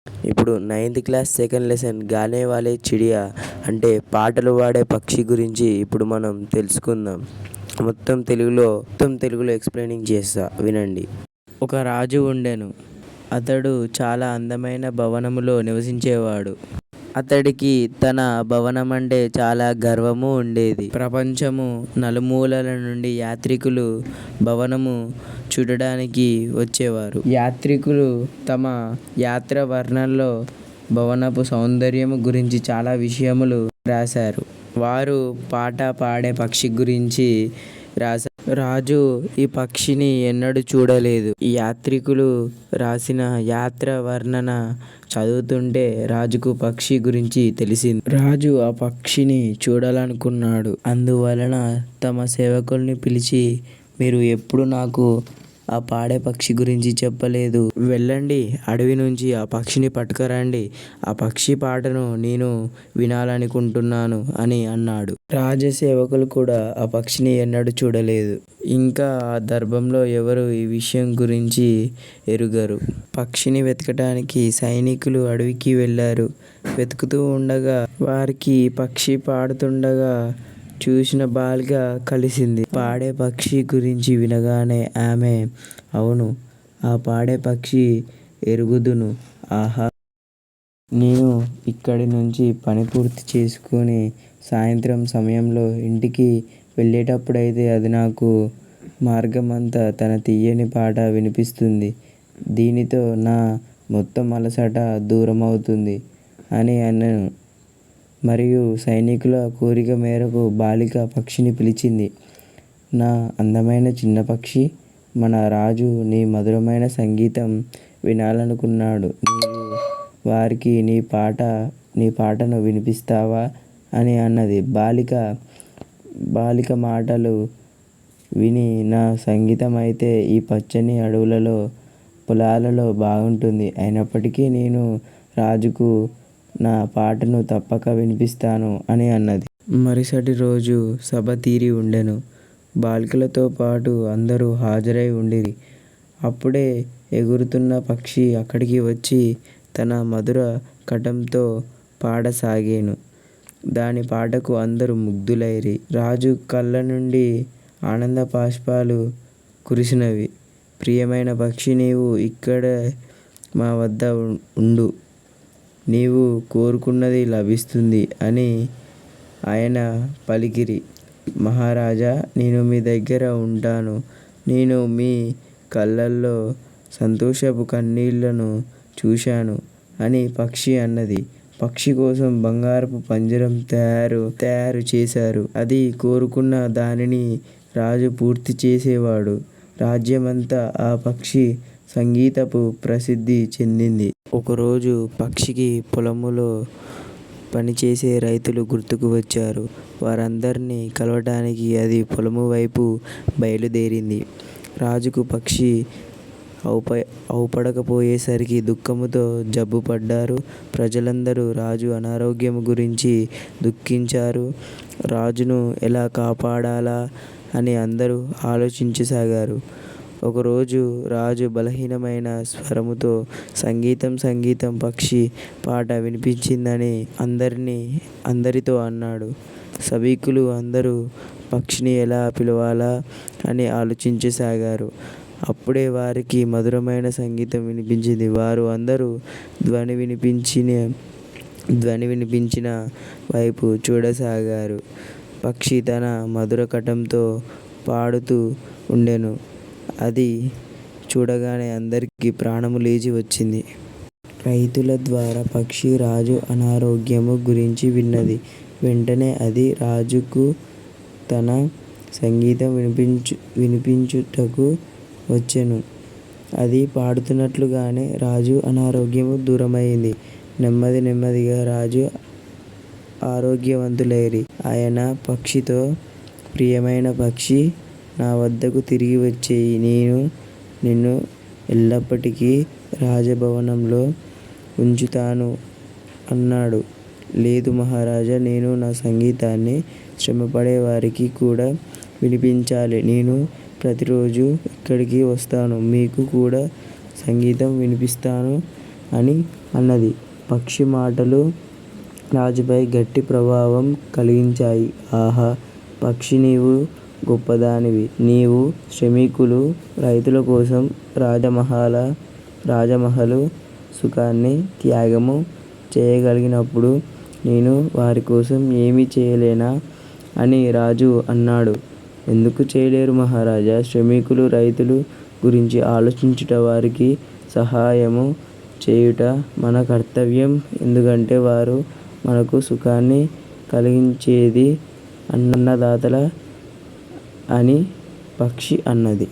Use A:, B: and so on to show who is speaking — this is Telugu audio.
A: ఇప్పుడు నైన్త్ క్లాస్ సెకండ్ లెసన్ గానే వాలే చిడియా అంటే పాటలు పాడే పక్షి గురించి ఇప్పుడు మనం తెలుసుకుందాం. మొత్తం తెలుగులో ఎక్స్ప్లెయినింగ్ చేస్తా వినండి. ఒక రాజు ఉండెను. అతడు చాలా అందమైన భవనములో నివసించేవాడు. అతడికి తన భవనమంటే చాలా గర్వము ఉండేది. ప్రపంచము నలుమూలల నుండి యాత్రికులు భవనము చూడడానికి వచ్చేవారు. యాత్రికులు తమ యాత్ర వర్ణనలో భవనపు సౌందర్యము గురించి చాలా విషయములు రాశారు. వారు పాట పాడే పక్షి గురించి రాశారు. రాజు ఈ పక్షిని ఎన్నడూ చూడలేదు. ఈ యాత్రికులు రాసిన యాత్ర వర్ణన చదువుతుంటే రాజుకు పక్షి గురించి తెలిసింది. రాజు ఆ పక్షిని చూడాలనుకున్నాడు. అందువలన తమ సేవకుల్ని పిలిచి, మీరు ఎప్పుడు నాకు ఆ పాడే పక్షి గురించి చెప్పలేదు. వెళ్ళండి, అడవి నుంచి ఆ పక్షిని పట్టుకురండి. ఆ పక్షి పాటను నేను వినాలనుకుంటున్నాను అని అన్నాడు. రాజసేవకులు కూడా ఆ పక్షిని ఎన్నడూ చూడలేదు. ఇంకా ఆ దర్బారులో ఎవరు ఈ విషయం గురించి ఎరుగరు. పక్షిని వెతకటానికి సైనికులు అడవికి వెళ్ళారు. వెతుకుతూ ఉండగా వారికి పక్షి పాడుతుండగా చూసిన బాలిక కలిసింది. పాడే పక్షి గురించి వినగానే ఆమె, అవును, ఆ పాడే పక్షి ఎరుగుదును. ఆహా! నేను ఇక్కడి నుంచి పని పూర్తి చేసుకుని సాయంత్రం సమయంలో ఇంటికి వెళ్ళేటప్పుడైతే అది నాకు మార్గమంతా తన తీయని పాట వినిపిస్తుంది. దీనితో నా మొత్తం అలసట దూరమవుతుంది అని అనెను. మరియు సైనికుల కోరిక మేరకు బాలిక పక్షిని పిలిచింది. నా అందమైన చిన్న పక్షి, మన రాజు నీ మధురమైన సంగీతం వినాలనుకున్నాడు. నీవు వారికి నీ పాటను వినిపిస్తావా అని అన్నది. బాలిక మాటలు విని, నా సంగీతం అయితే ఈ పచ్చని అడవులలో పొలాలలో బాగుంటుంది. అయినప్పటికీ నేను రాజుకు నా పాటను తప్పక వినిపిస్తాను అని అన్నది. మరుసటి రోజు సభ తీరి ఉండెను. బాలికలతో పాటు అందరూ హాజరై ఉండిరి. అప్పుడే ఎగురుతున్న పక్షి అక్కడికి వచ్చి తన మధుర కంఠంతో పాడసాగెను. దాని పాటకు అందరూ ముగ్ధులైరి. రాజు కళ్ళ నుండి ఆనంద బాష్పాలు కురిసినవి. ప్రియమైన పక్షి, నీవు ఇక్కడే మా వద్ద ఉండు. నీవు కోరుకున్నది లభిస్తుంది అని ఆయన పలికిరి. మహారాజా, నేను మీ దగ్గర ఉంటాను. నేను మీ కళ్ళల్లో సంతోషపు కన్నీళ్లను చూశాను అని పక్షి అన్నది. పక్షి కోసం బంగారపు పంజరం తయారు చేశారు. అది కోరుకున్న దానిని రాజు పూర్తి చేసేవాడు. రాజ్యమంతా ఆ పక్షి సంగీతపు ప్రసిద్ధి చెందింది. ఒకరోజు పక్షికి పొలములో పనిచేసే రైతులు గుర్తుకు వచ్చారు. వారందరినీ కలవటానికి అది పొలము వైపు బయలుదేరింది. రాజుకు పక్షి అవుపడకపోయేసరికి దుఃఖముతో జబ్బుపడ్డారు. ప్రజలందరూ రాజు అనారోగ్యము గురించి దుఃఖించారు. రాజును ఎలా కాపాడాలా అని అందరూ ఆలోచించసాగారు. ఒకరోజు రాజు బలహీనమైన స్వరముతో సంగీతం పక్షి పాట వినిపించిందని అందరితో అన్నాడు. సభికులు అందరూ పక్షిని ఎలా పిలవాలా అని ఆలోచించసాగారు. అప్పుడే వారికి మధురమైన సంగీతం వినిపించింది. వారు అందరూ ధ్వని వినిపించిన వైపు చూడసాగారు. పక్షి తన మధుర కంఠంతో పాడుతూ ఉండెను. అది చూడగానే అందరికీ ప్రాణము లేచి వచ్చింది. రైతుల ద్వారా పక్షి రాజు అనారోగ్యము గురించి విన్నది. వెంటనే అది రాజుకు తన సంగీతం వినిపించుటకు వచ్చెను. అది పాడుతున్నట్లుగానే రాజు అనారోగ్యము దూరమైంది. నెమ్మదిగా రాజు ఆరోగ్యవంతులైరి. ఆయన పక్షితో, ప్రియమైన పక్షి, నా వద్దకు తిరిగి వచ్చెయి. నేను నిన్ను ఎల్లప్పటికీ రాజభవనంలో ఉంచుతాను అన్నాడు. లేదు మహారాజా, నేను నా సంగీతాన్ని శ్రమపడే వారికి కూడా వినిపించాలి. నేను ప్రతిరోజు ఇక్కడికి వస్తాను. మీకు కూడా సంగీతం వినిపిస్తాను అని అన్నది. పక్షి మాటలు రాజుపై గట్టి ప్రభావం కలిగించాయి. ఆహా! పక్షి, నీవు గొప్పదానివి. నీవు శ్రామికులు, రైతుల కోసం రాజమహలు సుఖాన్ని త్యాగము చేయగలిగినప్పుడు నేను వారి కోసం ఏమీ చేయలేనా అని రాజు అన్నాడు. ఎందుకు చేయలేరు మహారాజా! శ్రామికులు, రైతులు గురించి ఆలోచించుట, వారికి సహాయము చేయుట మన కర్తవ్యం. ఎందుకంటే వారు మనకు సుఖాన్ని కలిగించేది అన్నదాతలే అని పక్షి అన్నది.